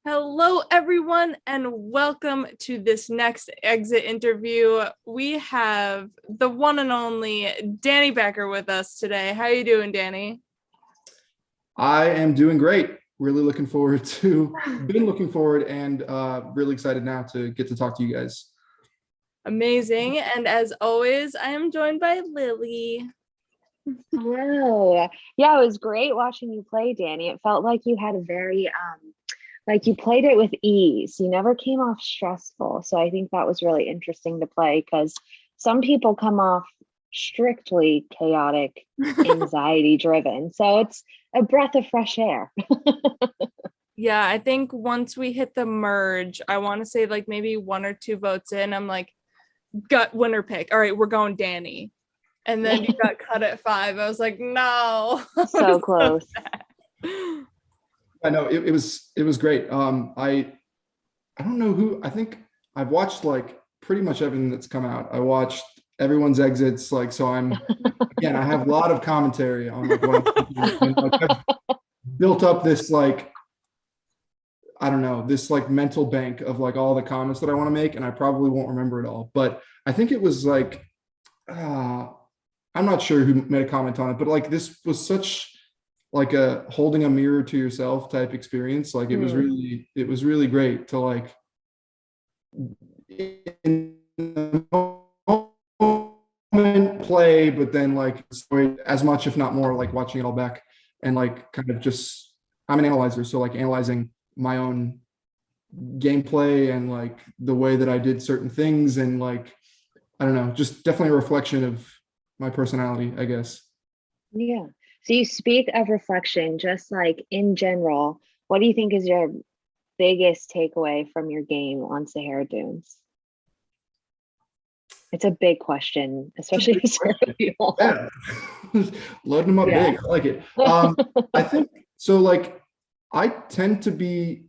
Hello, everyone, and welcome to this next exit interview. We have the one and only Danny Becker with us today. How are you doing, Danny? I am doing great. Really looking forward and really excited now to get to talk to you guys. Amazing. And as always, I am joined by Lilly. Hello. Yeah, it was great watching you play, Danny. It felt like you had a very like you played it with ease. You never came off stressful. So I think that was really interesting to play because some people come off strictly chaotic, anxiety driven. So it's a breath of fresh air. Yeah, I think once we hit the merge, I want to say like maybe 1 or 2 votes in, I'm like, gut winner pick. All right, we're going Danny. And then you got cut at 5. I was like, no. So close. I know it was great. I don't know who. I think I've watched like pretty much everything that's come out. I watched everyone's exits, like, so I have a lot of commentary on like what I'm thinking. And, like, I've built up this like, I don't know, this like mental bank of like all the comments that I want to make, and I probably won't remember it all. But I think it was like, I'm not sure who made a comment on it, but like this was such like a holding a mirror to yourself type experience. Like it was really great to like in the moment play, but then like as much, if not more, like watching it all back and like kind of just, I'm an analyzer, so like analyzing my own gameplay and like the way that I did certain things, and like, I don't know, just definitely a reflection of my personality, I guess. Yeah. So you speak of reflection, just like in general, what do you think is your biggest takeaway from your game on Sahara Dunes? It's a big question, especially for Sahara people. Yeah. Loading them up big. I like it. I think so. Like, I tend to be,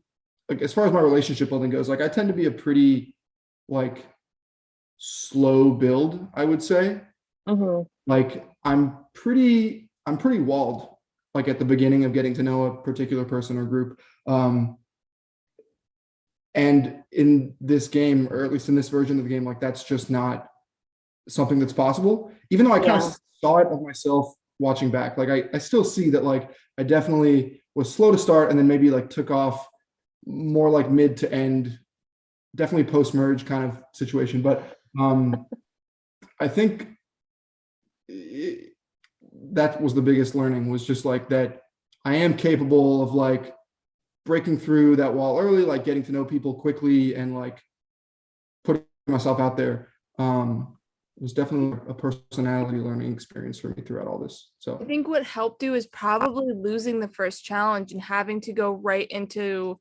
like, as far as my relationship building goes, like I tend to be a pretty like slow build, I would say. Like I'm pretty walled, like at the beginning of getting to know a particular person or group. And in this game, or at least in this version of the game, like that's just not something that's possible. Even though I kind of saw it of myself watching back, like I still see that like I definitely was slow to start and then maybe like took off more like mid to end, definitely post merge kind of situation. But I think that was the biggest learning, was just like that I am capable of like breaking through that wall early, like getting to know people quickly and like putting myself out there. It was definitely a personality learning experience for me throughout all this. So I think what helped you is probably losing the first challenge and having to go right into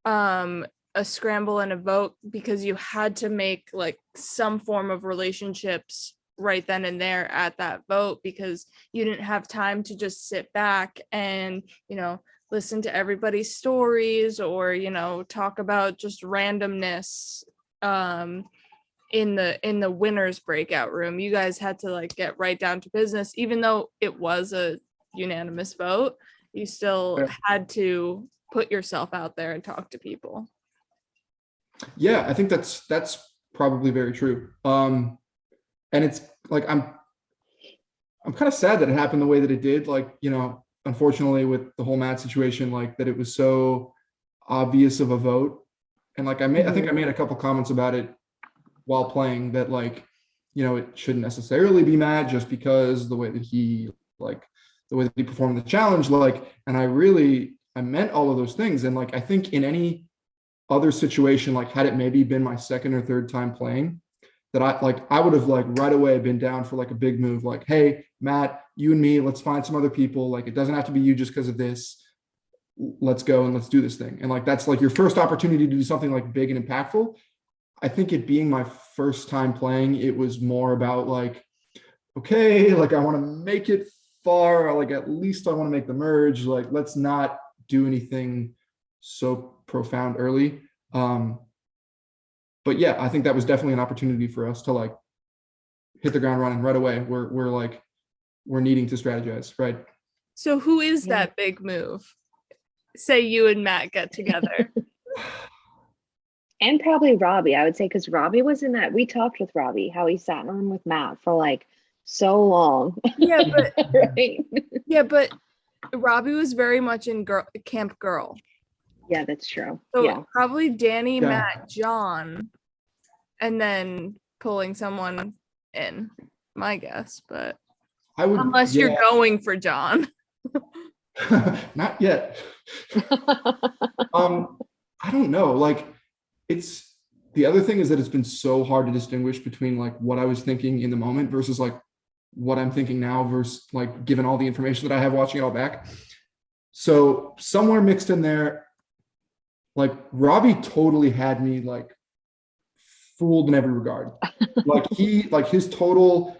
a scramble and a vote, because you had to make like some form of relationships right then and there at that vote, because you didn't have time to just sit back and, listen to everybody's stories or, talk about just randomness in the winners breakout room. You guys had to like get right down to business. Even though it was a unanimous vote, you still had to put yourself out there and talk to people. Yeah, I think that's probably very true. And it's like I'm kind of sad that it happened the way that it did. Like, unfortunately with the whole Matt situation, like that it was so obvious of a vote. And like I think I made a couple comments about it while playing, that like, it shouldn't necessarily be Matt just because the way that he performed the challenge, like, and I meant all of those things. And like I think in any other situation, like had it maybe been my second or third time playing, that I would have like right away been down for like a big move, like, hey, Matt, you and me, let's find some other people. Like, it doesn't have to be you just because of this. Let's go and let's do this thing. And like, that's like your first opportunity to do something like big and impactful. I think it being my first time playing, it was more about like, okay, like I want to make it far. Like, at least I want to make the merge. Like, let's not do anything so profound early. But yeah, I think that was definitely an opportunity for us to like hit the ground running right away. We're needing to strategize, right? So who is that big move? Say you and Matt get together. And probably Robbie, I would say, because Robbie was in that. We talked with Robbie, how he sat on with Matt for like so long. Yeah, but Right? yeah, but Robbie was very much in Camp Girl. Yeah, that's true. So Yeah. probably Danny, Yeah. Matt, John, and then pulling someone in, my guess. But I would, unless yeah, you're going for John. not yet. I don't know. Like, it's the other thing is that it's been so hard to distinguish between like what I was thinking in the moment versus like what I'm thinking now versus like given all the information that I have watching it all back. So somewhere mixed in there, like Robbie totally had me like fooled in every regard. Like his total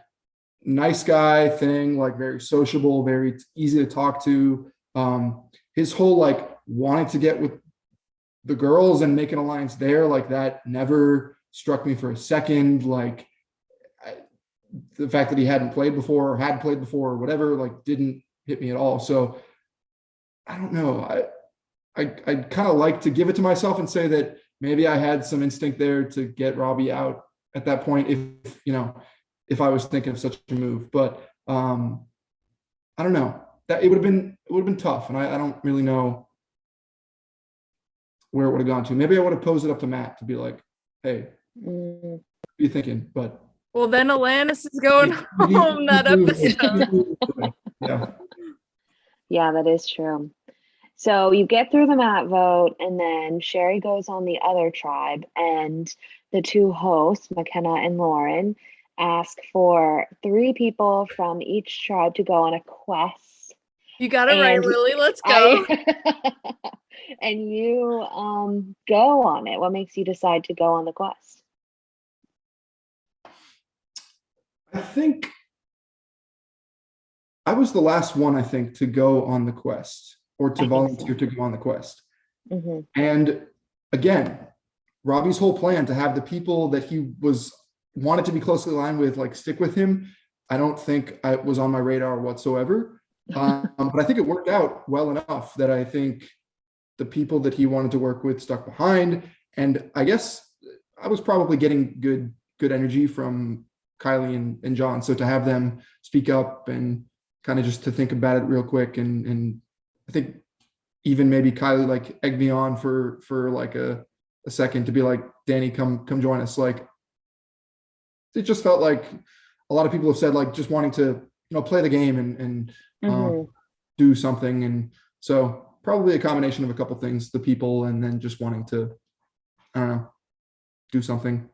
nice guy thing, like very sociable, very easy to talk to. His whole like wanting to get with the girls and make an alliance there, like that never struck me for a second. Like the fact that he hadn't played before or had played before or whatever, like didn't hit me at all. So I don't know. I'd kind of like to give it to myself and say that maybe I had some instinct there to get Robbie out at that point, if I was thinking of such a move. But I don't know. That it would have been tough, and I don't really know where it would have gone to. Maybe I would have posed it up to Matt to be like, "Hey, what are you thinking?" But well, then Alanis is going home that episode. Yeah. Yeah, that is true. So you get through the Matt vote, and then Sherry goes on the other tribe, and the two hosts, McKenna and Lauren, ask for 3 people from each tribe to go on a quest. You got it right, Lily. Let's go. And you go on it. What makes you decide to go on the quest? I think I was the last one, I think, to go on the quest or to volunteer to go on the quest. Mm-hmm. And again, Robbie's whole plan to have the people that he wanted to be closely aligned with, like stick with him, I don't think I was on my radar whatsoever. But I think it worked out well enough that I think the people that he wanted to work with stuck behind. And I guess I was probably getting good energy from Kylie and Jon. So to have them speak up and kind of just to think about it real quick. And I think even maybe Kylie like egged me on for like a second to be like, Danny, come join us. Like, it just felt like a lot of people have said like just wanting to, play the game and do something. And so probably a combination of a couple things, the people, and then just wanting to, I don't know, do something.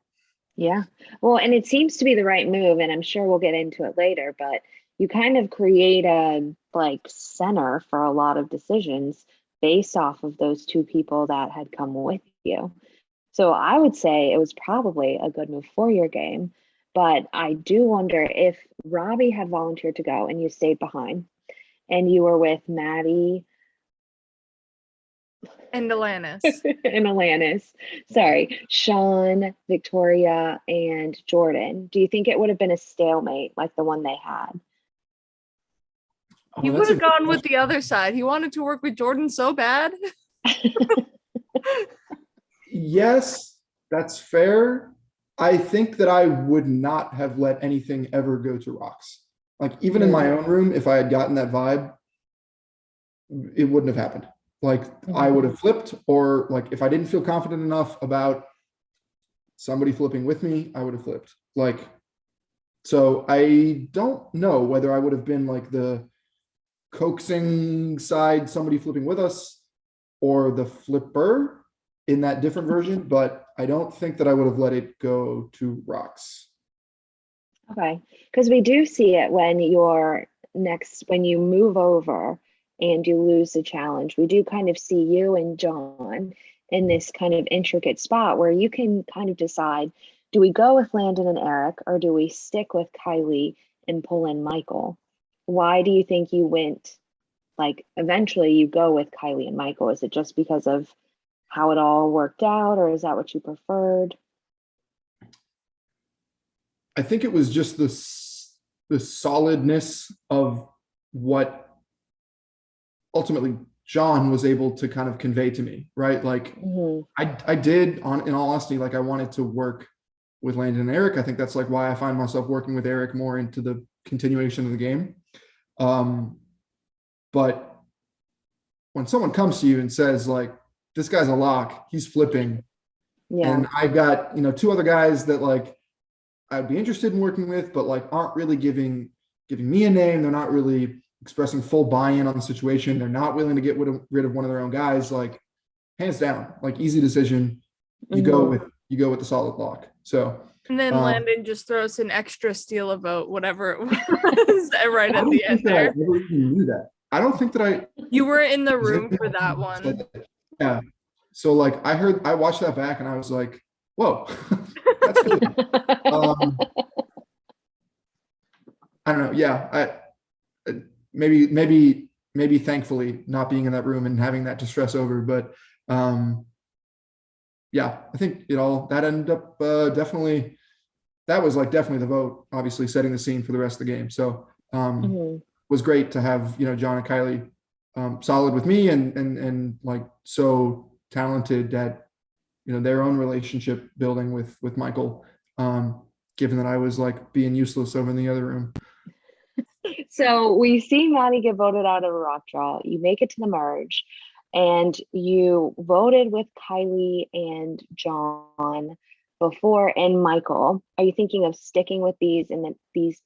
Yeah. Well, and it seems to be the right move, and I'm sure we'll get into it later, but you kind of create a like center for a lot of decisions based off of those 2 people that had come with you. So I would say it was probably a good move for your game, but I do wonder if Robbie had volunteered to go and you stayed behind and you were with Maddie And Alanis. and Alanis, sorry, Sean, Victoria, and Jordyn. Do you think it would have been a stalemate like the one they had? He would have gone with the other side. He wanted to work with Jordyn so bad. Yes, that's fair. I think that I would not have let anything ever go to rocks. Like even in my own room, if I had gotten that vibe, it wouldn't have happened. Like I would have flipped, or like if I didn't feel confident enough about somebody flipping with me, I would have flipped. Like, so I don't know whether I would have been like the coaxing side, somebody flipping with us, or the flipper in that different version, but I don't think that I would have let it go to rocks. Okay, because we do see it when when you move over and you lose the challenge, we do kind of see you and Jon in this kind of intricate spot where you can kind of decide, do we go with Landon and Erik, or do we stick with Kylie and pull in Michael? Why do you think you went, like, eventually you go with Kylie and Michael? Is it just because of how it all worked out, or is that what you preferred? I think it was just the solidness of what ultimately Jon was able to kind of convey to me, right? Like I did in all honesty, like I wanted to work with Landon and Erik. I think that's like why I find myself working with Erik more into the continuation of the game. But when someone comes to you and says like, this guy's a lock, he's flipping. And I've got, two other guys that like I'd be interested in working with, but like aren't really giving me a name. They're not really expressing full buy-in on the situation. They're not willing to get rid of one of their own guys. Like hands down, like easy decision. You go with the solid lock. So and then Landon just throws an extra steal a vote, whatever it was, right at the end there. I never even knew that. I don't think that you were in the room for that one. Yeah. So like I watched that back and I was like, whoa, that's good. I don't know. Yeah. Maybe thankfully not being in that room and having that to stress over, but yeah, I think that ended up definitely the vote, obviously setting the scene for the rest of the game. So was great to have, Jon and Kylie solid with me and like so talented at, their own relationship building with Michael, given that I was like being useless over in the other room. So we see Maddie get voted out of a rock draw. You make it to the merge and you voted with Kylie and Jon before and Michael. Are you thinking of sticking with these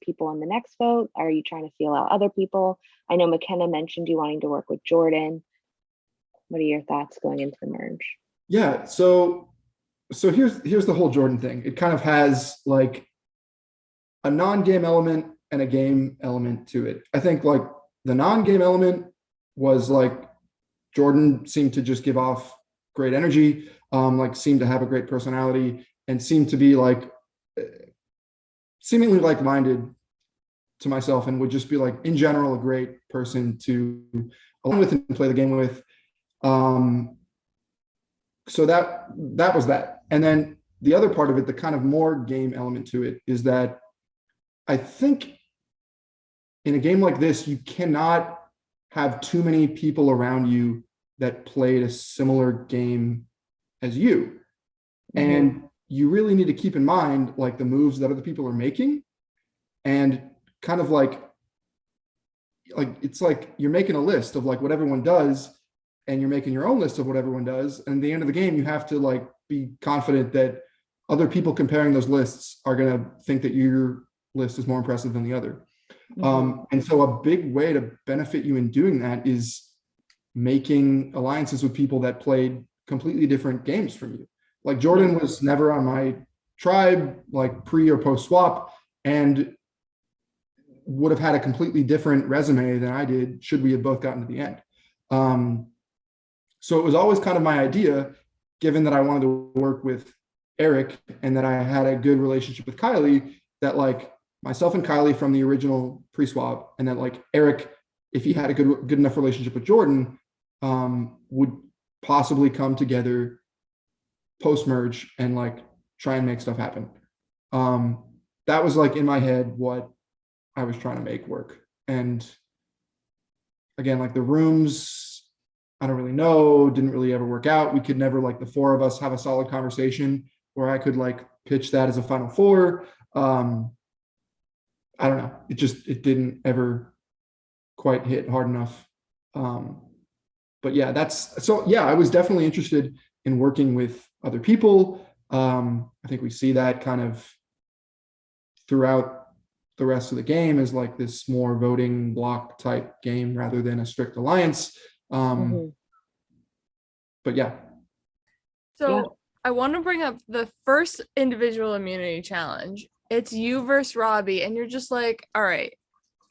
people in the next vote? Are you trying to feel out other people? I know McKenna mentioned you wanting to work with Jordyn. What are your thoughts going into the merge? Yeah, so here's the whole Jordyn thing. It kind of has like a non-game element and a game element to it. I think like the non-game element was like Jordyn seemed to just give off great energy, like seemed to have a great personality and seemed to be like seemingly like-minded to myself and would just be like in general a great person to align with and play the game with. So that was that. And then the other part of it, the kind of more game element to it, is that I think in a game like this, you cannot have too many people around you that played a similar game as you. And you really need to keep in mind like the moves that other people are making and kind of like it's like you're making a list of like what everyone does and you're making your own list of what everyone does. And at the end of the game, you have to like be confident that other people comparing those lists are going to think that your list is more impressive than the other. And so a big way to benefit you in doing that is making alliances with people that played completely different games from you. Like Jordyn was never on my tribe, like pre or post swap, and would have had a completely different resume than I did should we have both gotten to the end. So it was always kind of my idea, given that I wanted to work with Erik and that I had a good relationship with Kylie, that like myself and Kylie from the original pre-swap, and that like Erik, if he had a good enough relationship with Jordyn, would possibly come together post-merge and like try and make stuff happen. That was like in my head what I was trying to make work. And again, like the rooms, I don't really know, didn't really ever work out. We could never, like the four of us, have a solid conversation where I could like pitch that as a final four. I don't know. It didn't ever quite hit hard enough. But yeah, I was definitely interested in working with other people. I think we see that kind of throughout the rest of the game as like this more voting block type game rather than a strict alliance. But yeah. So I want to bring up the first individual immunity challenge. It's you versus Robbie, and you're just like, all right,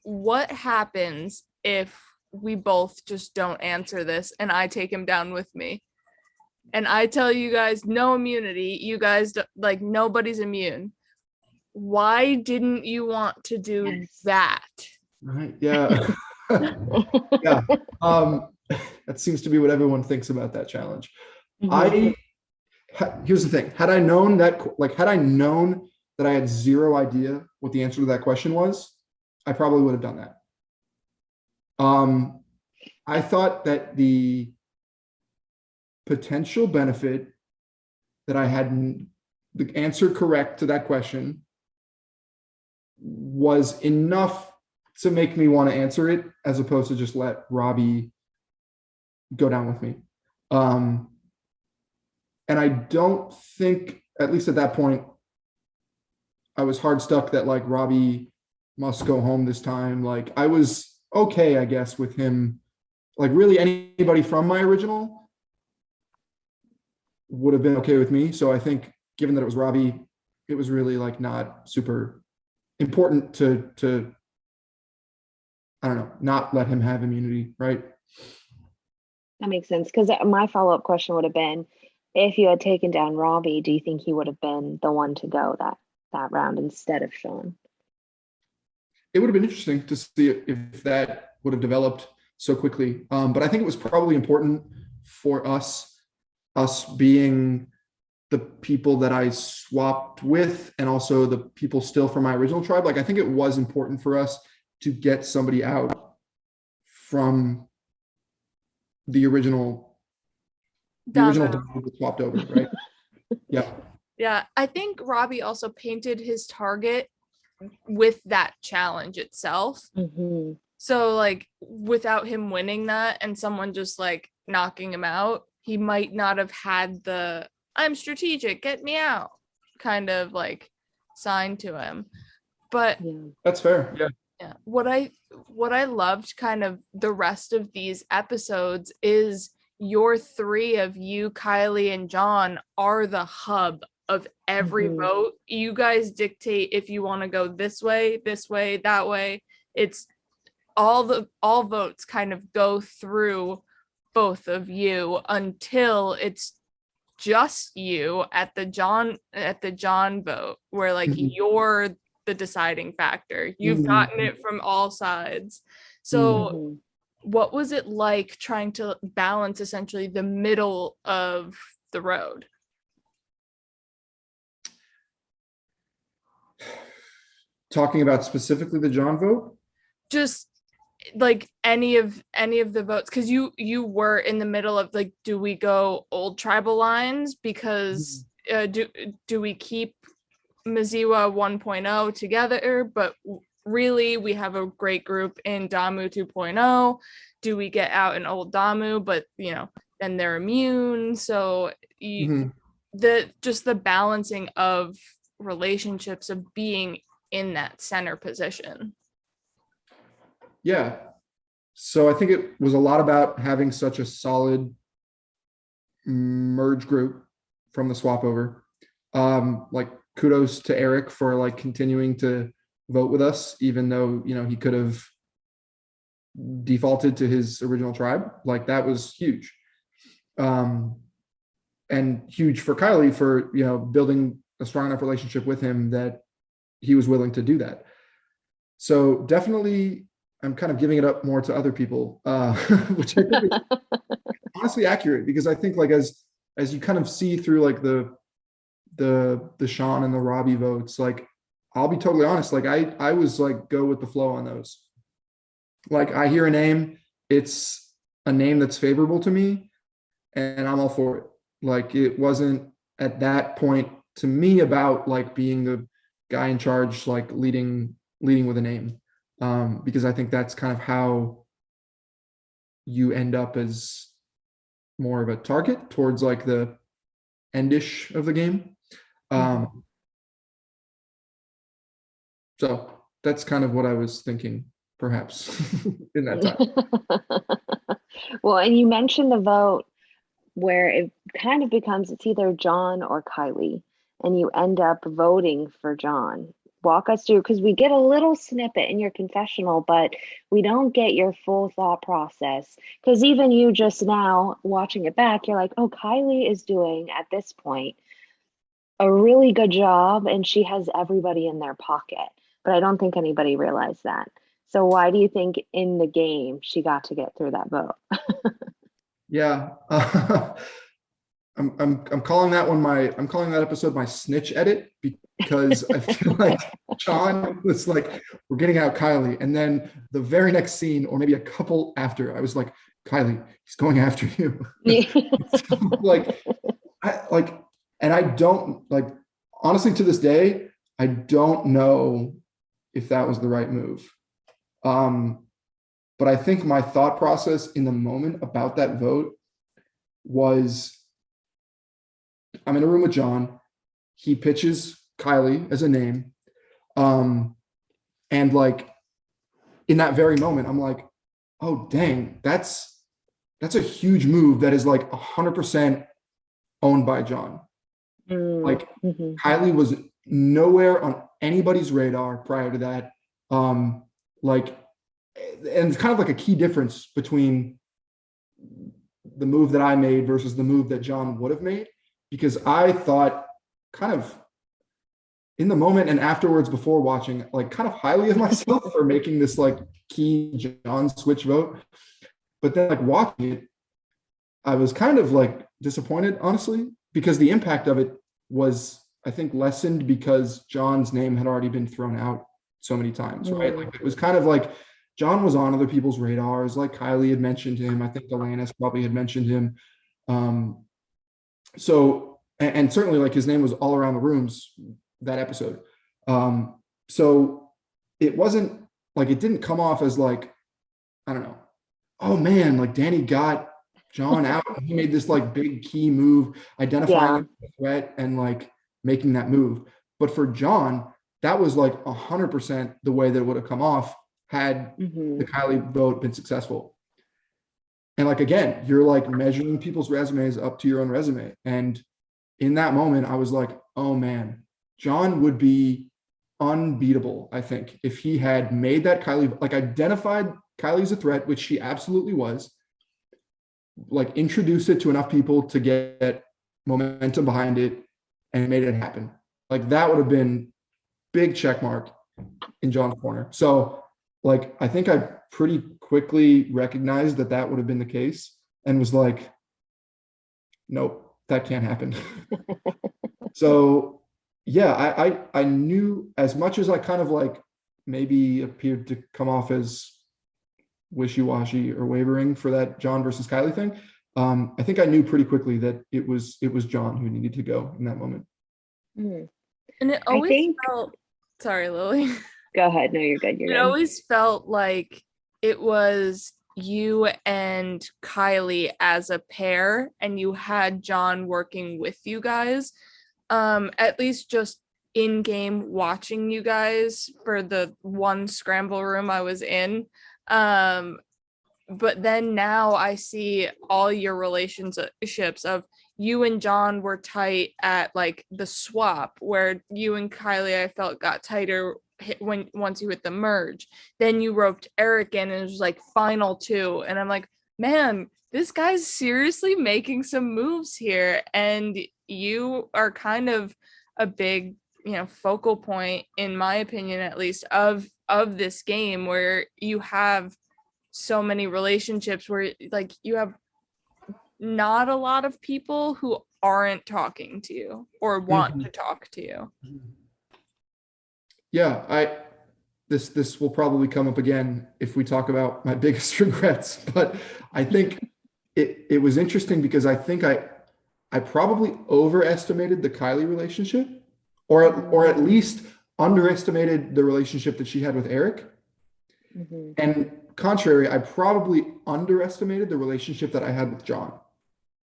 what happens if we both just don't answer this and I take him down with me? And I tell you guys no immunity. You guys like nobody's immune. Why didn't you want to do that? Right. Yeah. Yeah. That seems to be what everyone thinks about that challenge. Here's the thing. Had I known that I had zero idea what the answer to that question was, I probably would have done that. I thought that the potential benefit that I had the answer correct to that question was enough to make me want to answer it, as opposed to just let Robbie go down with me. And I don't think, at least at that point, I was hard stuck that like Robbie must go home this time. Like I was okay, I guess, with him. Like really anybody from my original would have been okay with me. So I think given that it was Robbie, it was really like not super important to I don't know, not let him have immunity, right? That makes sense. Because my follow-up question would have been, if you had taken down Robbie, do you think he would have been the one to go that round instead of Sean? It would have been interesting to see if that would have developed so quickly. But I think it was probably important for us being the people that I swapped with, and also the people still from my original tribe. Like I think it was important for us to get somebody out from the original Damo. Damo that swapped over, right? Yeah. Yeah, I think Robbie also painted his target with that challenge itself. Mm-hmm. So like without him winning that and someone just like knocking him out, he might not have had the "I'm strategic, get me out" kind of like sign to him. But That's fair. Yeah. yeah, what I loved kind of the rest of these episodes is your three of you, Kylie, and Jon are the hub of every vote. You guys dictate if you want to go this way, that way. It's all votes kind of go through both of you until it's just you at the Jon vote, where like you're the deciding factor. You've gotten it from all sides. So what was it like trying to balance essentially the middle of the road? Talking about specifically the Jon vote? Just like any of the votes, because you were in the middle of like, do we go old tribal lines because do we keep Maziwa 1.0 together, but really we have a great group in Damu 2.0? Do we get out an old Damu, but you know, then they're immune? So the balancing of relationships, of being in that center position. Yeah. So I think it was a lot about having such a solid merge group from the swap over. Like kudos to Erik for like continuing to vote with us, even though, you know, he could have defaulted to his original tribe. Like that was huge. And huge for Kylie for, you know, building a strong enough relationship with him that he was willing to do that. So definitely I'm kind of giving it up more to other people, which I think is honestly accurate, because I think like as you kind of see through like the Sean and the Robbie votes, like I'll be totally honest, like I was like go with the flow on those. Like I hear a name, it's a name that's favorable to me, and I'm all for it. Like it wasn't at that point to me about like being the guy in charge, like leading with a name, because I think that's kind of how you end up as more of a target towards like the endish of the game. So that's kind of what I was thinking, perhaps, in that time. Well, and you mentioned the vote where it kind of becomes it's either Jon or Kylie, and you end up voting for Jon. Walk us through, because we get a little snippet in your confessional, but we don't get your full thought process. Because even you just now watching it back, you're like, oh, Kylie is doing at this point a really good job, and she has everybody in their pocket. But I don't think anybody realized that. So why do you think in the game she got to get through that vote? Yeah. I'm calling that one I'm calling that episode my snitch edit, because I feel like Jon was like, we're getting out Kylie. And then the very next scene, or maybe a couple after, I was like, Kylie, he's going after you. Yeah. So, and I don't honestly to this day, I don't know if that was the right move. But I think my thought process in the moment about that vote was, I'm in a room with Jon. He pitches Kylie as a name. And in that very moment, I'm like, oh, dang, that's a huge move that is 100% owned by Jon. Kylie was nowhere on anybody's radar prior to that. And it's kind of a key difference between the move that I made versus the move that Jon would have made, because I thought kind of in the moment and afterwards before watching, kind of highly of myself for making this key Jon switch vote. But then watching it, I was kind of disappointed, honestly, because the impact of it was, I think, lessened because Jon's name had already been thrown out so many times, right? It was kind of Jon was on other people's radars, Kylie had mentioned him. I think Alanis probably had mentioned him. So, and certainly his name was all around the rooms that episode. So it wasn't it didn't come off as I don't know, oh man, Danny got Jon out. He made this big key move, identifying the threat and making that move. But for Jon, that was 100% the way that it would have come off had the Kylie vote been successful. And again, you're measuring people's resumes up to your own resume. And in that moment, I was oh man, Jon would be unbeatable, I think, if he had made that Kylie, identified Kylie as a threat, which she absolutely was, introduced it to enough people to get momentum behind it and made it happen. That would have been big check mark in Jon's corner. So I think I pretty quickly recognized that would have been the case and was nope, that can't happen. So yeah, I knew, as much as I kind of maybe appeared to come off as wishy-washy or wavering for that Jon versus Kylie thing, I think I knew pretty quickly that it was Jon who needed to go in that moment. And it always felt, sorry, Lilly. Go ahead. No, you're good. You're good. Always felt like it was you and Kylie as a pair, and you had Jon working with you guys. At least just in game watching you guys for the one scramble room I was in. But then now I see all your relationships of you and Jon were tight at the swap, where you and Kylie I felt got tighter once you hit the merge. Then you roped Erik in and it was final two, and I'm man, this guy's seriously making some moves here, and you are kind of a big focal point, in my opinion at least, of this game, where you have so many relationships where you have not a lot of people who aren't talking to you or want to talk to you. Yeah, this will probably come up again if we talk about my biggest regrets, but I think it was interesting because I think I probably overestimated the Kylie relationship, or at least underestimated the relationship that she had with Erik. And contrary, I probably underestimated the relationship that I had with Jon.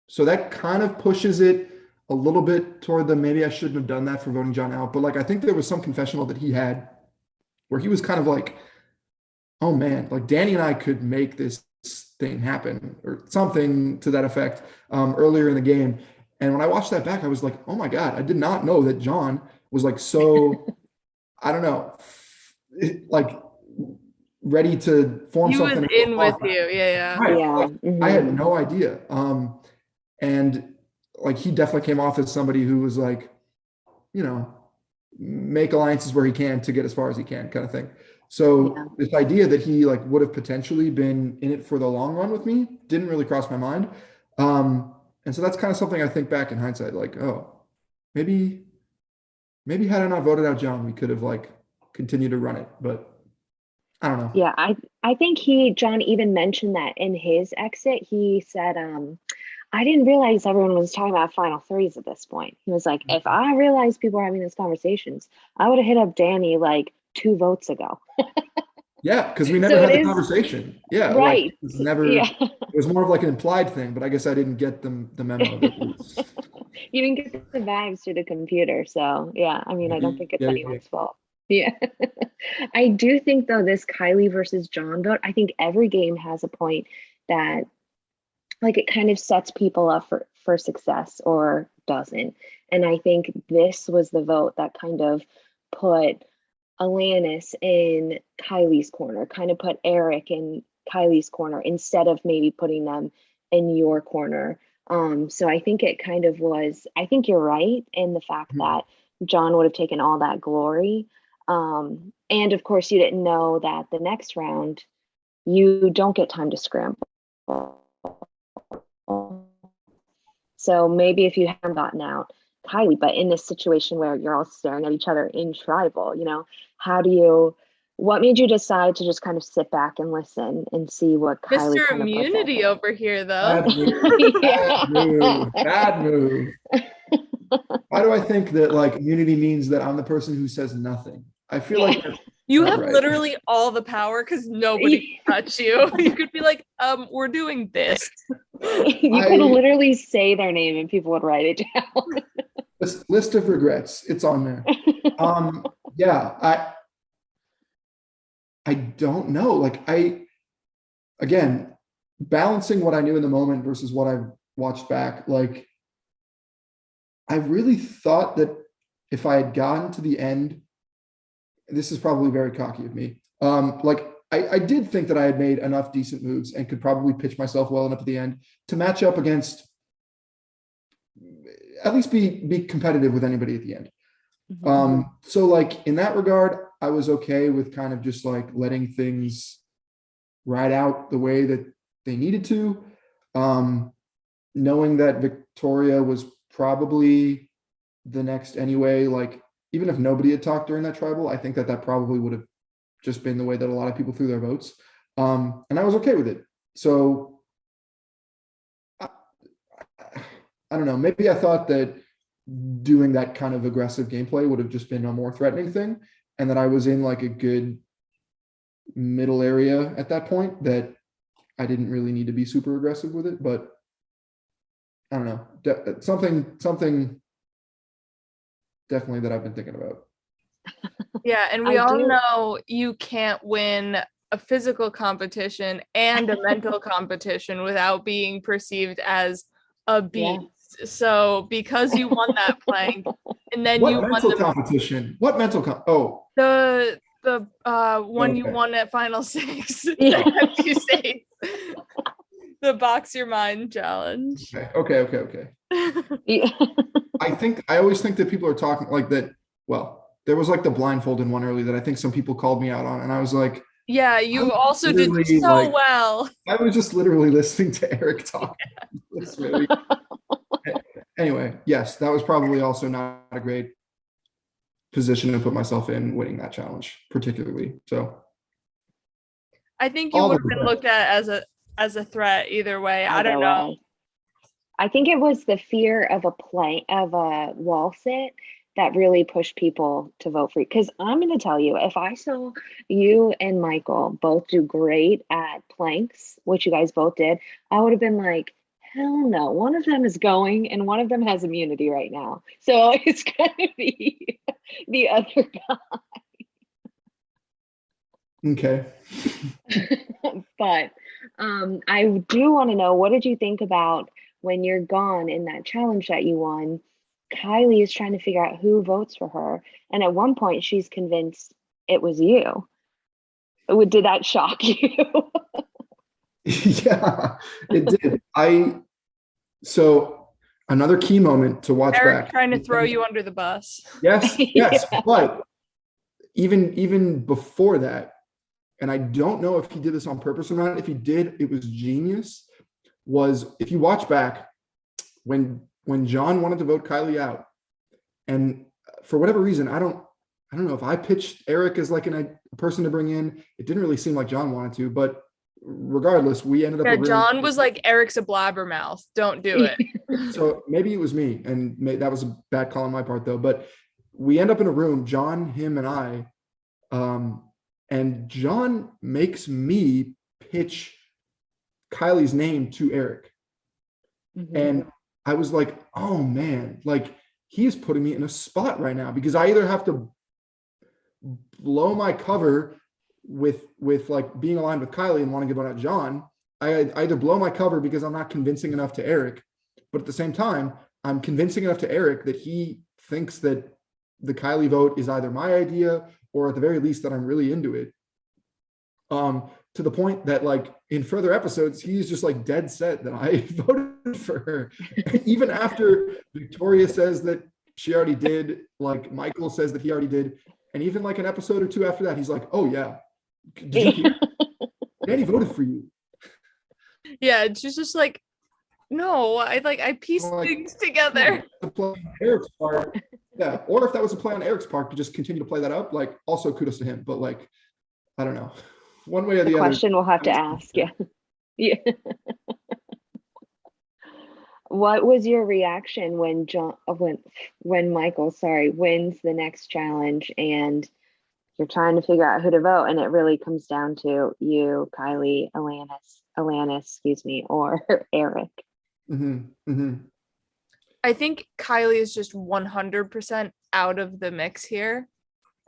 So that kind of pushes it a little bit toward the maybe I shouldn't have done that for voting Jon out. But I think there was some confessional that he had where he was kind of oh man, Danny and I could make this thing happen, or something to that effect, earlier in the game. And when I watched that back, I was oh my God, I did not know that Jon was so, I don't know, ready to form something. He was in with you. Yeah. Right. Yeah. I had no idea. And he definitely came off as somebody who was make alliances where he can to get as far as he can, kind of thing. So this idea that he would have potentially been in it for the long run with me didn't really cross my mind. And so that's kind of something I think back in hindsight, oh, maybe had I not voted out Jon, we could have continued to run it. But I don't know. Yeah, I think Jon even mentioned that in his exit. He said, I didn't realize everyone was talking about final threes at this point. He was like, if I realized people were having these conversations, I would have hit up Danny like 2 votes ago. Yeah, because we never So it had the is conversation. Yeah, like right. it was never. Yeah. It was more of like an implied thing, but I guess I didn't get the memo. That it was, You didn't get the vibes through the computer. So yeah, I mean, I don't think it's yeah, anyone's fault. Yeah. I do think though, this Kylie versus Jon vote, I think every game has a point that like it kind of sets people up for success or doesn't. And I think this was the vote that kind of put Alanis in Kylie's corner, kind of put Erik in Kylie's corner instead of maybe putting them in your corner. So I think it kind of was, I think you're right in the fact that Jon would have taken all that glory. And of course, you didn't know that the next round, you don't get time to scramble. So maybe if you hadn't gotten out Kylie, but in this situation where you're all staring at each other in tribal, you know, what made you decide to just kind of sit back and listen and see what Kylie Mr. kind of put Immunity forward? over here, though. bad move. Bad move. Bad move. Why do I think that like immunity means that I'm the person who says nothing? I feel like that's You not have right. literally all the power because nobody can touch you. You could be like, we're doing this. You could literally say their name and people would write it down. This list of regrets, it's on there. Yeah, I don't know. Like again, balancing what I knew in the moment versus what I've watched back, like I really thought that if I had gotten to the end, this is probably very cocky of me. Like I did think that I had made enough decent moves and could probably pitch myself well enough at the end to match up against, at least be competitive with anybody at the end. So like in that regard, I was okay with kind of just like letting things ride out the way that they needed to. Knowing that Victoria was probably the next anyway, like even if nobody had talked during that tribal, I think that probably would have just been the way that a lot of people threw their votes. And I was okay with it. So I don't know, maybe I thought that doing that kind of aggressive gameplay would have just been a more threatening thing, and that I was in like a good middle area at that point, that I didn't really need to be super aggressive with it. But I don't know, something definitely that I've been thinking about. Yeah, and we all know you can't win a physical competition and a mental competition without being perceived as a beast. Yeah. So because you won that plank, and then what you mental won the competition? What mental the one you won at Final Six. Yeah. You say the Box Your Mind challenge. Okay. Yeah. I always think that people are talking like that. Well, there was like the blindfolded one early that I think some people called me out on, and I was like, yeah, you also did so well. I was just literally listening to Erik talk. Yeah. Anyway, yes, that was probably also not a great position to put myself in winning that challenge, particularly. So I think you would have been looked at as a threat either way. I don't know. I think it was the fear of a wall sit that really pushed people to vote for you. Because I'm going to tell you, if I saw you and Michael both do great at planks, which you guys both did, I would have been like, hell no, one of them is going and one of them has immunity right now. So it's going to be the other guy. Okay. But I do want to know, what did you think about when you're gone in that challenge that you won? Kylie is trying to figure out who votes for her. And at one point, she's convinced it was you. Did that shock you? Yeah, it did. So another key moment to watch Erik back. Trying to throw you under the bus. Yes. Yeah. But even before that, and I don't know if he did this on purpose or not. If he did, it was genius. Was if you watch back, when Jon wanted to vote Kylie out, and for whatever reason, I don't I don't know if I pitched Erik as like a person to bring in. It didn't really seem like Jon wanted to, but regardless, we ended up. Yeah, Jon was like, Eric's a blabbermouth. Don't do it. So maybe it was me, and that was a bad call on my part, though. But we end up in a room, Jon, him, and I, and Jon makes me pitch Kylie's name to Erik, and I was like, "Oh man, like he is putting me in a spot right now because I either have to blow my cover with like being aligned with Kylie and wanting to go out Jon. I either blow my cover because I'm not convincing enough to Erik, but at the same time, I'm convincing enough to Erik that he thinks that the Kylie vote is either my idea or at the very least that I'm really into it. To the point that like in further episodes, he's just like dead set that I voted for her. Even after Victoria says that she already did, like Michael says that he already did. And even like an episode or two after that, he's like, oh yeah, did you hear? Danny voted for you. Yeah, she's just like, no, I piece things together. To play on Erik's part, yeah. Or if that was a play on Erik's part to just continue to play that up, like also kudos to him. But like, I don't know. One way or the other. Question we'll have to ask. Yeah. Yeah. What was your reaction when Michael, wins the next challenge and you're trying to figure out who to vote, and it really comes down to you, Kylie, Alanis, or Erik? I think Kylie is just 100% out of the mix here.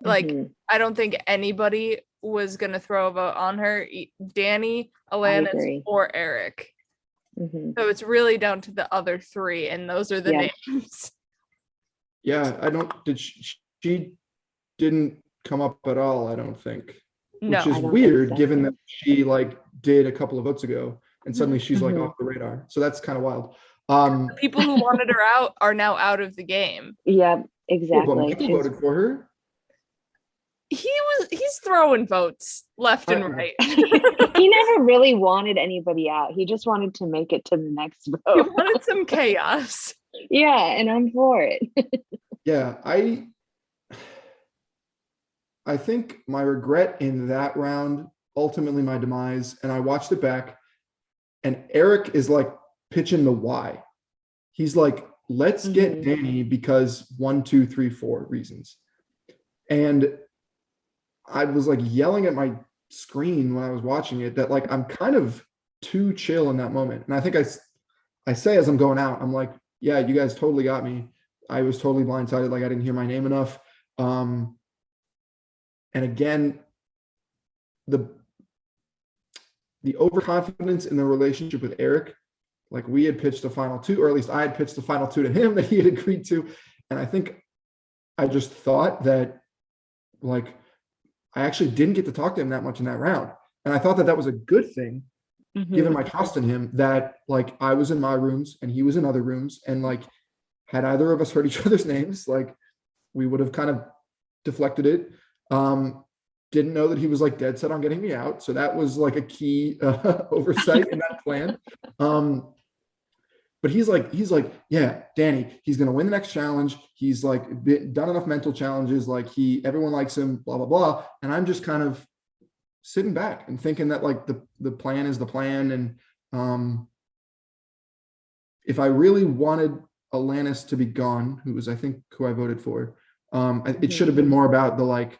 Like, I don't think anybody was going to throw a vote on her. Danny, Alanis, or Erik. So it's really down to the other three, and those are the names. Yeah, she didn't come up at all, I don't think. Which is weird given that she like did a couple of votes ago and suddenly she's like off the radar. So that's kind of wild. The people who wanted her out are now out of the game. Yeah, exactly. But Michael voted for her. He's throwing votes left and right. He never really wanted anybody out. He just wanted to make it to the next vote. He wanted some chaos. Yeah, and I'm for it. Yeah, I think my regret in that round, ultimately my demise, and I watched it back, and Erik is like pitching the why. He's like, let's get Danny because 1, 2, 3, 4 reasons. And I was like yelling at my screen when I was watching it that like I'm kind of too chill in that moment. And I think I say as I'm going out, I'm like, yeah, you guys totally got me. I was totally blindsided, like I didn't hear my name enough. And again, the overconfidence in the relationship with Erik, like we had pitched the final two, or at least I had pitched the final two to him that he had agreed to. And I think I just thought that like I actually didn't get to talk to him that much in that round. And I thought that was a good thing, given my trust in him, that like I was in my rooms and he was in other rooms. And like, had either of us heard each other's names, like we would have kind of deflected it. Didn't know that he was like dead set on getting me out. So that was like a key oversight in that plan. But he's like, yeah, Danny, he's going to win the next challenge. He's like done enough mental challenges. Like everyone likes him, blah, blah, blah. And I'm just kind of sitting back and thinking that like the plan is the plan. And if I really wanted Alanis to be gone, who was, I think, who I voted for, it should have been more about the like,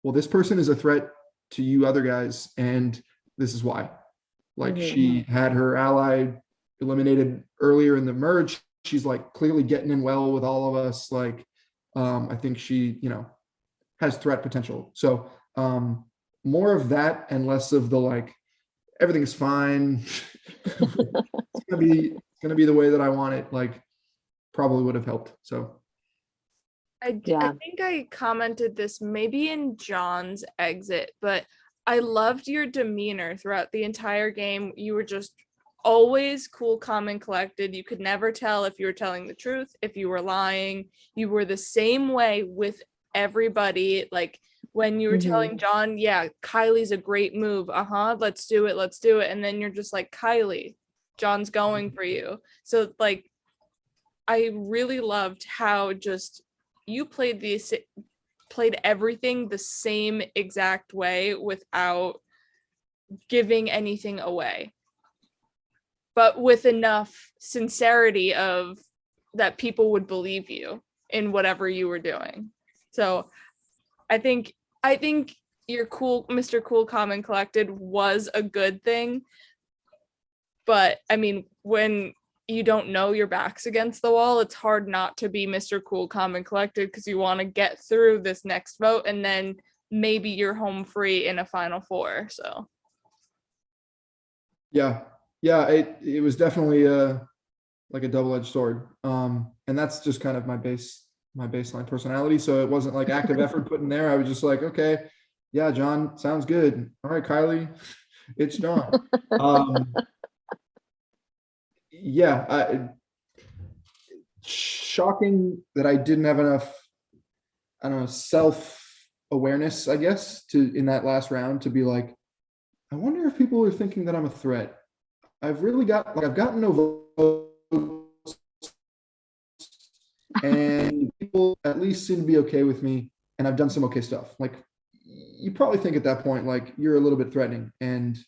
well, this person is a threat to you other guys. And this is why. Like she had her ally eliminated earlier in the merge. She's like clearly getting in well with all of us. Like, I think she, has threat potential. So more of that and less of the like, everything is fine. It's gonna be the way that I want it. Like, probably would have helped. So. I think I commented this maybe in Jon's exit, but I loved your demeanor throughout the entire game. You were just always cool, calm, and collected. You could never tell if you were telling the truth, if you were lying. You were the same way with everybody. Like when you were telling Jon, yeah, Kylie's a great move. Let's do it. And then you're just like, Kylie, Jon's going for you. So like, I really loved how just you played played everything the same exact way without giving anything away, but with enough sincerity of that people would believe you in whatever you were doing. So I think your cool Mr. Cool, Calm and Collected was a good thing. But I mean, when you don't know your back's against the wall, it's hard not to be Mr. Cool, Calm and Collected, because you want to get through this next vote and then maybe you're home free in a final four. So yeah, it was definitely like a double-edged sword. And that's just kind of my baseline personality. So it wasn't like active effort put in there. I was just like, okay, yeah, Jon, sounds good. All right, Kylie, it's Jon. Shocking that I didn't have enough, I don't know, self-awareness, I guess, in that last round to be like, I wonder if people are thinking that I'm a threat. I've gotten no votes, and people at least seem to be okay with me, and I've done some okay stuff. Like, you probably think at that point, like, you're a little bit threatening and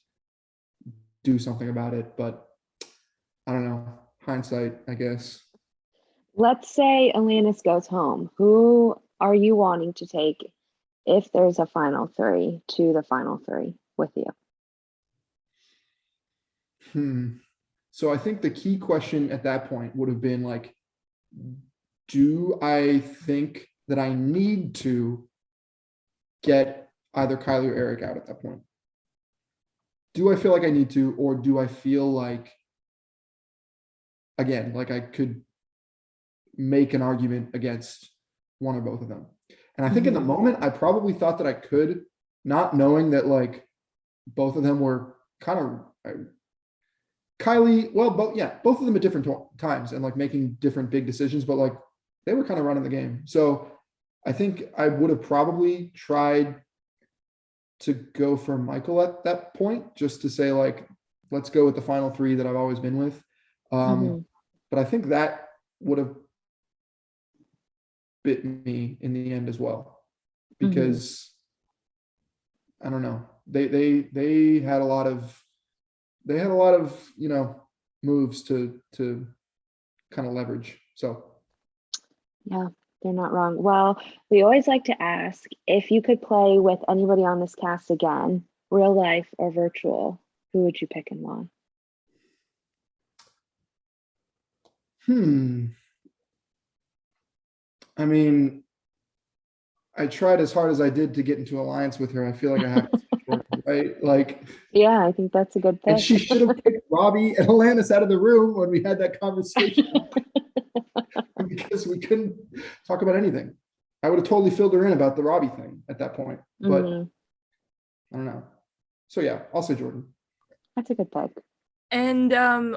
do something about it, but I don't know, hindsight, I guess. Let's say Alanis goes home. Who are you wanting to take if there's a final three to the final three with you? So I think the key question at that point would have been like, do I think that I need to get either Kylie or Erik out at that point? Do I feel like I need to, or do I feel like, again, like I could make an argument against one or both of them? And I think in the moment, I probably thought that I could, not knowing that like both of them were kind of Kylie, well, both of them at different times and like making different big decisions, but like they were kind of running the game. So I think I would have probably tried to go for Michael at that point, just to say like, let's go with the final three that I've always been with. But I think that would have bit me in the end as well, because I don't know, they had a lot of moves to kind of leverage. So yeah, they're not wrong. Well, we always like to ask, if you could play with anybody on this cast again, real life or virtual, who would you pick and why? I mean, I tried as hard as I did to get into alliance with her. I feel like I have to, right? Like, yeah, I think that's a good pick. And she should have picked Robbie and Alanis out of the room when we had that conversation because we couldn't talk about anything. I would have totally filled her in about the Robbie thing at that point, but I don't know. So yeah, I'll say Jordyn. That's a good pick. And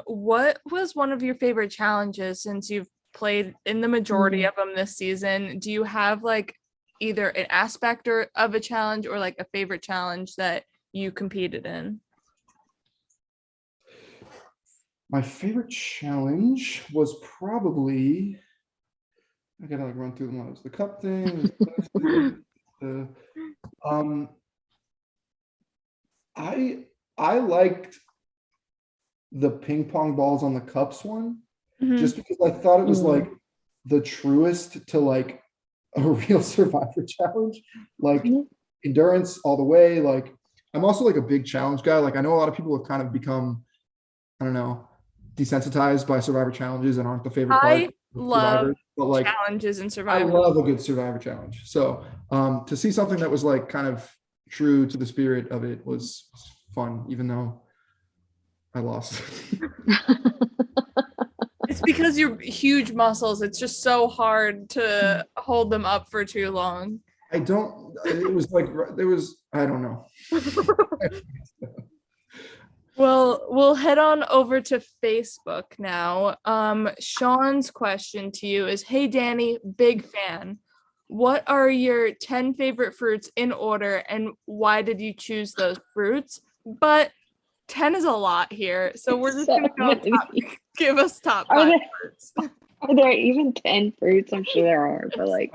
what was one of your favorite challenges, since you've played in the majority of them this season? Do you have like either an aspect of a challenge or like a favorite challenge that you competed in? My favorite challenge was probably, I gotta like run through them all. It was the cup thing. I liked the ping pong balls on the cups one, just because I thought it was like the truest to like a real Survivor challenge, like endurance all the way. Like, I'm also like a big challenge guy. Like, I know a lot of people have kind of become, I don't know, desensitized by Survivor challenges and aren't the favorite part. I love but like challenges in Survivor. I love a good Survivor challenge. So to see something that was like kind of true to the spirit of it was fun, even though I lost. It's because you're huge muscles. It's just so hard to hold them up for too long. I don't know. Well, we'll head on over to Facebook now. Sean's question to you is, hey, Danny, big fan. What are your 10 favorite fruits in order, and why did you choose those fruits? But 10 is a lot here, so we're just going to go top, give us top 5 fruits. Are there even 10 fruits? I'm sure there are, but like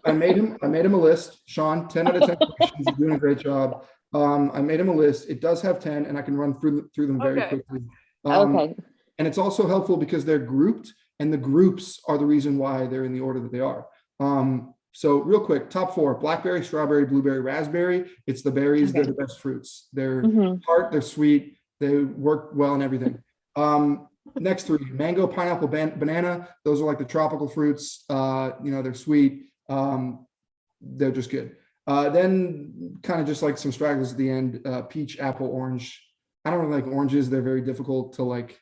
I made him a list. Sean, 10 out of 10 questions. He's doing a great job. I made him a list. It does have 10, and I can run through them very quickly. okay. And it's also helpful because they're grouped, and the groups are the reason why they're in the order that they are. So real quick, top 4: blackberry, strawberry, blueberry, raspberry. It's the berries. Okay. They're the best fruits. They're Mhm. tart, they're sweet, they work well and everything. Next 3: mango, pineapple, banana. Those are like the tropical fruits. They're sweet. They're just good. Then kind of just like some stragglers at the end: peach, apple, orange. I don't really like oranges. They're very difficult to like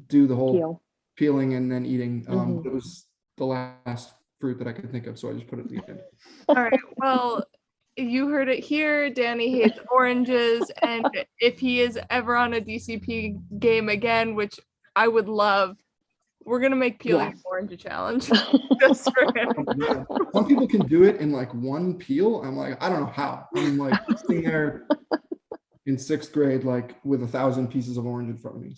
do the whole peeling and then eating. It was the last fruit that I could think of, so I just put it at the end. All right. Well, you heard it here. Danny hates oranges, and if he is ever on a DCP game again, which I would love, we're gonna make peeling orange a challenge just for him. Some people can do it in like one peel. I'm like, I don't know how. I'm like sitting there in 6th grade, like with 1,000 pieces of orange in front of me.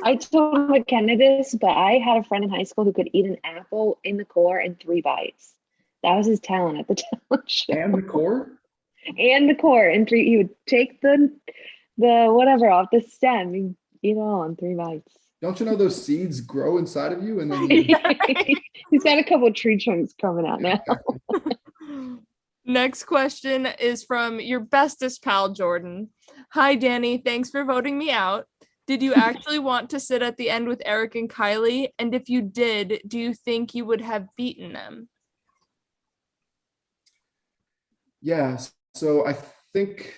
I told McKenna this, but I had a friend in high school who could eat an apple in the core in 3 bites. That was his talent at the challenge show. And the core? And the core in 3. He would take the whatever off the stem and eat it all in 3 bites. Don't you know those seeds grow inside of you? And then He's got a couple of tree trunks coming out now. Next question is from your bestest pal, Jordyn. Hi, Danny. Thanks for voting me out. Did you actually want to sit at the end with Erik and Kylie? And if you did, do you think you would have beaten them? Yeah, so I think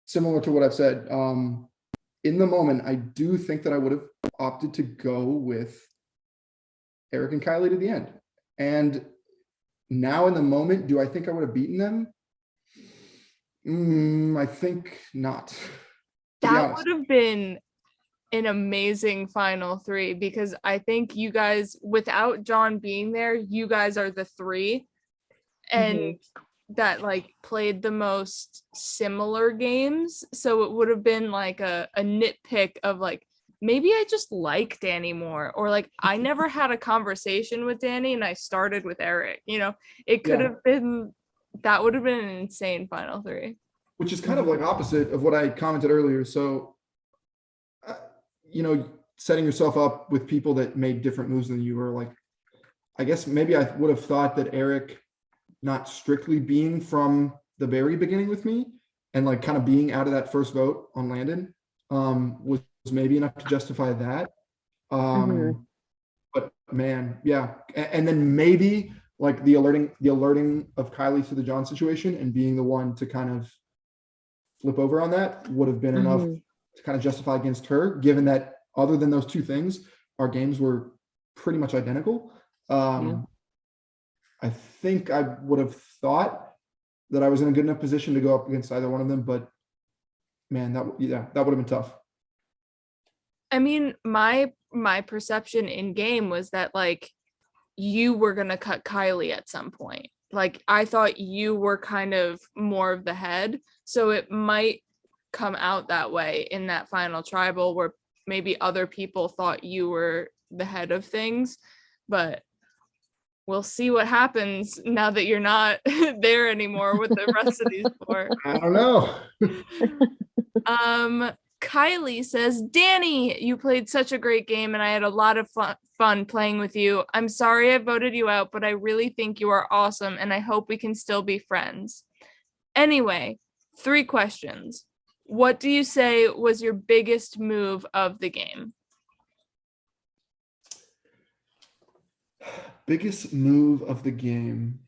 similar to what I've said, in the moment, I do think that I would have opted to go with Erik and Kylie to the end. And now in the moment, do I think I would have beaten them? I think not. That would have been an amazing final 3, because I think you guys, without Jon being there, you guys are the 3 and that like played the most similar games. So it would have been like a nitpick of like, maybe I just like Danny more, or like I never had a conversation with Danny and I started with Erik. It could have been, that would have been an insane final 3. Which is kind of like opposite of what I commented earlier. So, setting yourself up with people that made different moves than you, or like, I guess maybe I would have thought that Erik, not strictly being from the very beginning with me and like kind of being out of that first vote on Landon, was maybe enough to justify that. But man, yeah. And then maybe like the alerting of Kylie to the Jon situation and being the one to kind of flip over on that would have been enough to kind of justify against her, given that other than those 2 things, our games were pretty much identical. I think I would have thought that I was in a good enough position to go up against either one of them, but man, that would have been tough. I mean, my perception in game was that like you were gonna cut Kylie at some point. Like I thought you were kind of more of the head, so it might come out that way in that final tribal where maybe other people thought you were the head of things, but we'll see what happens now that you're not there anymore with the rest of these 4. I don't know. Kylie says, Danny, you played such a great game and I had a lot of fun playing with you. I'm sorry I voted you out, but I really think you are awesome and I hope we can still be friends. Anyway, 3 questions. What do you say was your biggest move of the game? Biggest move of the game.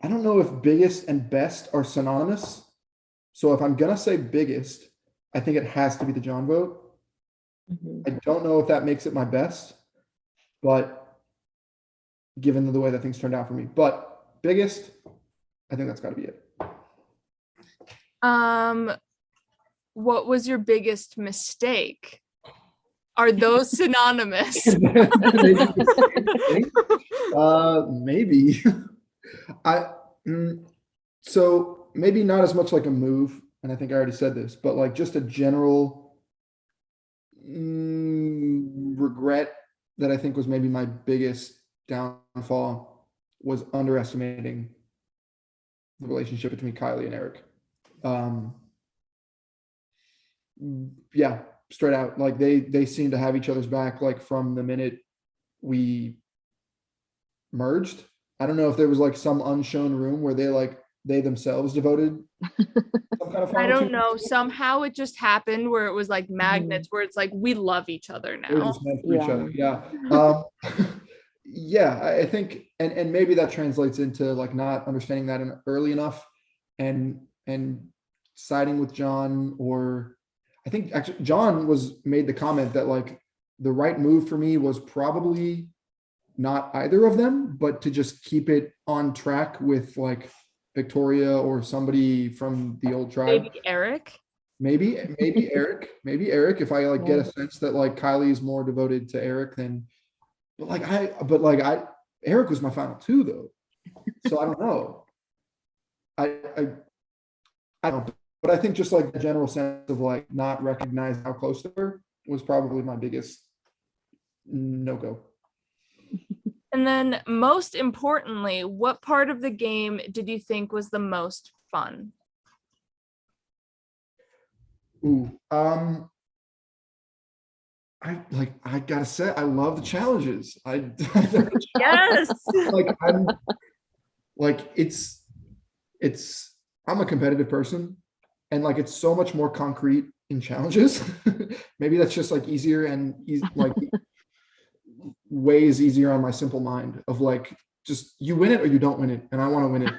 I don't know if biggest and best are synonymous. So if I'm going to say biggest, I think it has to be the Jon vote. I don't know if that makes it my best, but given the way that things turned out for me, but biggest, I think that's got to be it. What was your biggest mistake? Are those synonymous? Maybe. So maybe not as much like a move and I think I already said this, but like just a general regret that I think was maybe my biggest downfall was underestimating the relationship between Kylie and Erik. Yeah, straight out, like they seem to have each other's back, like from the minute we merged. I don't know if there was like some unshown room where they themselves devoted some kind of I final don't know. Somehow it just happened where it was like magnets, where it's like we love each other We're now. just meant for each other. Yeah. Yeah, I think, and maybe that translates into like not understanding that early enough, and siding with Jon, or I think actually Jon made the comment that like the right move for me was probably not either of them, but to just keep it on track with like Victoria or somebody from the old tribe. Maybe Erik. Maybe Erik. Maybe Erik. If I like get a sense that like Kylie is more devoted to Erik than, Erik was my final two though, so I don't know. I don't. But I think just like the general sense of like not recognizing how close they were was probably my biggest no-go. And then most importantly, what part of the game did you think was the most fun? Ooh, I gotta say, I love the challenges. Yes. I'm a competitive person, and like it's so much more concrete in challenges. Maybe that's just like easier and like ways easier on my simple mind of like just you win it or you don't win it, and I want to win it.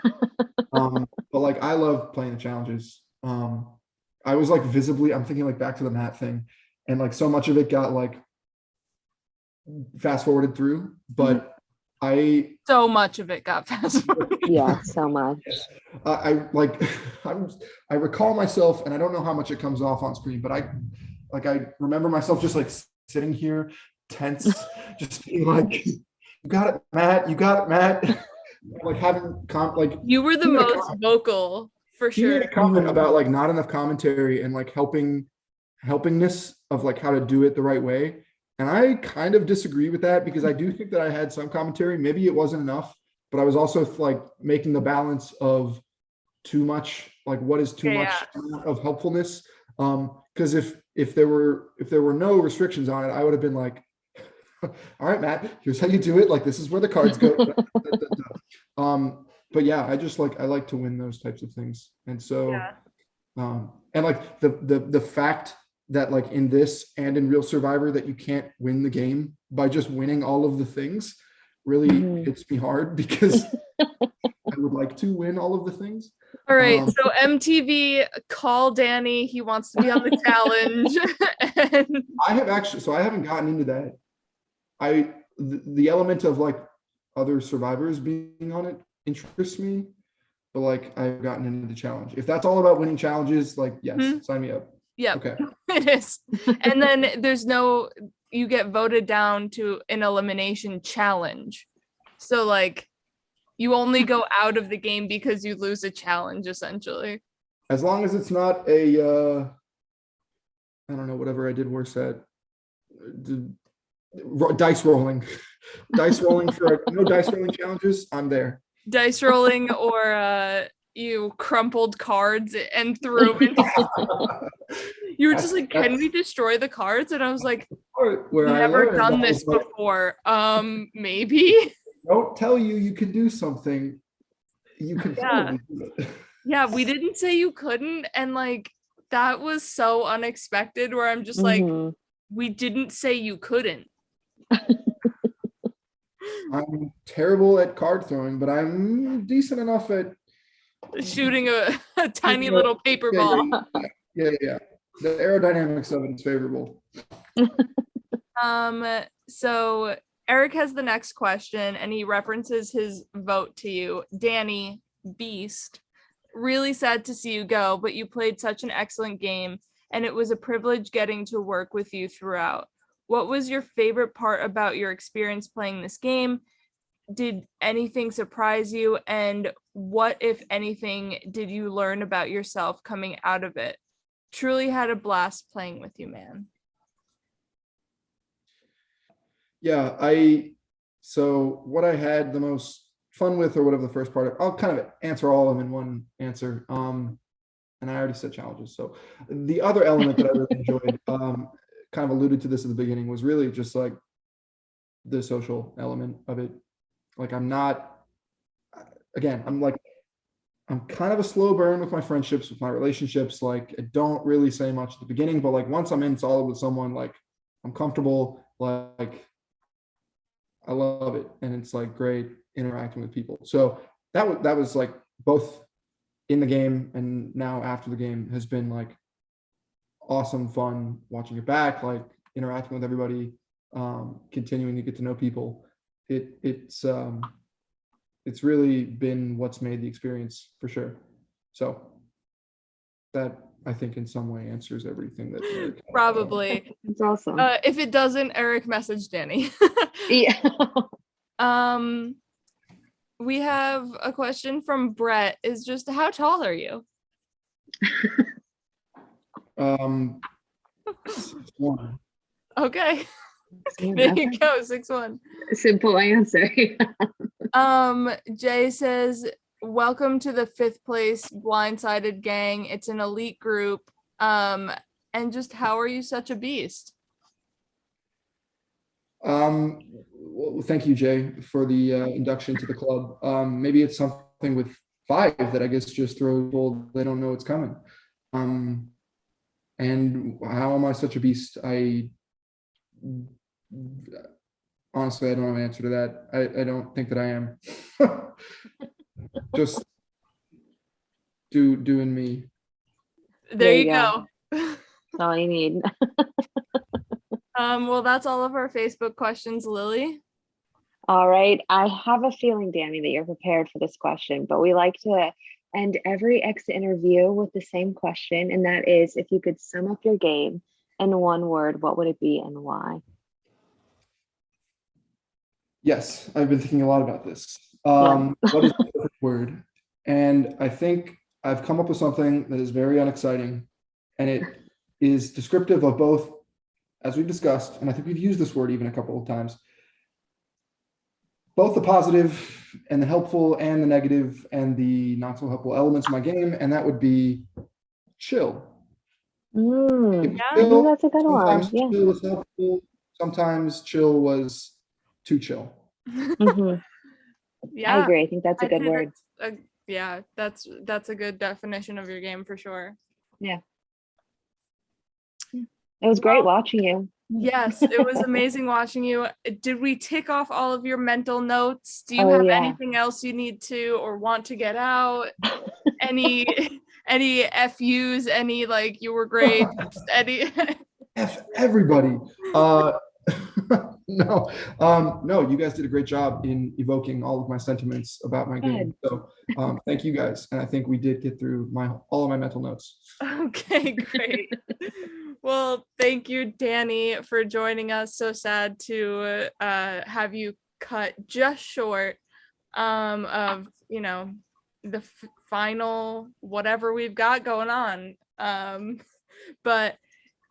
But like I love playing the challenges. I was like visibly, I'm thinking like back to the mat thing, and like so much of it got like fast forwarded through, but so much of it got fast forwarded. Yeah, so much. I recall myself, and I don't know how much it comes off on screen, but I remember myself just like sitting here tense, just being like, "You got it, Matt. You got it, Matt." Like having you were the most vocal for sure. He made a comment about like not enough commentary and like helpingness of like how to do it the right way. And I kind of disagree with that, because I do think that I had some commentary. Maybe it wasn't enough, but I was also like making the balance of too much, like what is too much of helpfulness. Because if there were no restrictions on it, I would have been like, all right, Matt, here's how you do it. Like, this is where the cards go. But yeah, I like to win those types of things. And so, and like the fact that like in this and in Real Survivor that you can't win the game by just winning all of the things really hits me hard, because I would like to win all of the things. All right, so MTV, call Danny. He wants to be on the challenge. And I haven't gotten into that. The element of like other survivors being on it interests me, but like I've gotten into the challenge. If that's all about winning challenges, like yes, sign me up. Yeah, okay, it is. And then you get voted down to an elimination challenge. So like you only go out of the game because you lose a challenge, essentially. As long as it's not a I don't know, whatever I did worse at, dice rolling for no dice rolling challenges, I'm there. Dice rolling, or you crumpled cards and threw them into you were just like, can we destroy the cards? And I was like, never done this before. Maybe. Don't tell you can do something. You can totally do it. Yeah, we didn't say you couldn't, and like that was so unexpected, where I'm just like, we didn't say you couldn't. I'm terrible at card throwing, but I'm decent enough at shooting a tiny little paper ball. Yeah. The aerodynamics of it is favorable. So Erik has the next question, and he references his vote to you. Danny, beast. Really sad to see you go, but you played such an excellent game, and it was a privilege getting to work with you throughout. What was your favorite part about your experience playing this game? did anything surprise you? And what, if anything, did you learn about yourself coming out of it? Truly had a blast playing with you, man. Yeah, so what I had the most fun with, or whatever the first part of, I'll kind of answer all of them in one answer. And I already said challenges. So the other element that I really enjoyed, kind of alluded to this at the beginning, was really just like the social element of it. Like I'm kind of a slow burn with my friendships, with my relationships. Like I don't really say much at the beginning, but like once I'm in solid with someone, like I'm comfortable, like I love it. And it's like great interacting with people. So that was like both in the game and now after the game has been like awesome fun watching it back, like interacting with everybody, continuing to get to know people. It's really been what's made the experience for sure. So that I think in some way answers everything that Erik had. Probably. It's awesome. If it doesn't, Erik, message Dennie. Yeah. We have a question from Brett. Is just, how tall are you? 6'1". Okay. There you go, 6'1". Simple answer. Jay says, welcome to the 5th place blindsided gang. It's an elite group. And just how are you such a beast? Well, thank you, Jay, for the induction to the club. Maybe it's something with 5 that I guess just throw people, they don't know it's coming. And how am I such a beast? Honestly, I don't have an answer to that. I don't think that I am. Just doing me. There you go. That's all you need. Well, that's all of our Facebook questions, Lilly. All right. I have a feeling, Danny, that you're prepared for this question, but we like to end every exit interview with the same question, and that is, if you could sum up your game in one word, what would it be and why? Yes, I've been thinking a lot about this. What is the perfect word? And I think I've come up with something that is very unexciting, and it is descriptive of both, as we've discussed, and I think we've used this word even a couple of times, both the positive and the helpful and the negative and the not so helpful elements of my game, and that would be chill. Chill, that's a good one. Sometimes chill was helpful, sometimes chill was too chill. Yeah, I agree. I think that's a good word. That's a good definition of your game for sure. Yeah. It was great watching you. Yes, it was amazing watching you. Did we tick off all of your mental notes? Do you have anything else you need to or want to get out? Any FUs? Any like you were great? Any F everybody. No, you guys did a great job in evoking all of my sentiments about my game. So thank you guys. And I think we did get through all of my mental notes. Okay, great. Well, thank you, Danny, for joining us. So sad to have you cut just short of, the final whatever we've got going on. But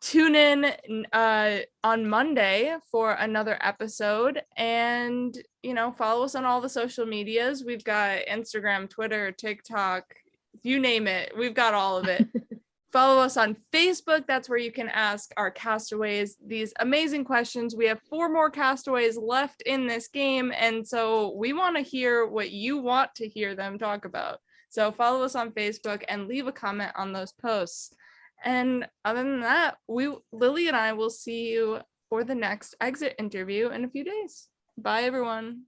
tune in on Monday for another episode, and follow us on all the social medias. We've got Instagram, Twitter, TikTok, you name it, we've got all of it. Follow us on Facebook. That's where you can ask our castaways these amazing questions. We have 4 more castaways left in this game, and so we want to hear what you want to hear them talk about. So follow us on Facebook and leave a comment on those posts. And other than that, Lilly and I will see you for the next exit interview in a few days. Bye, everyone.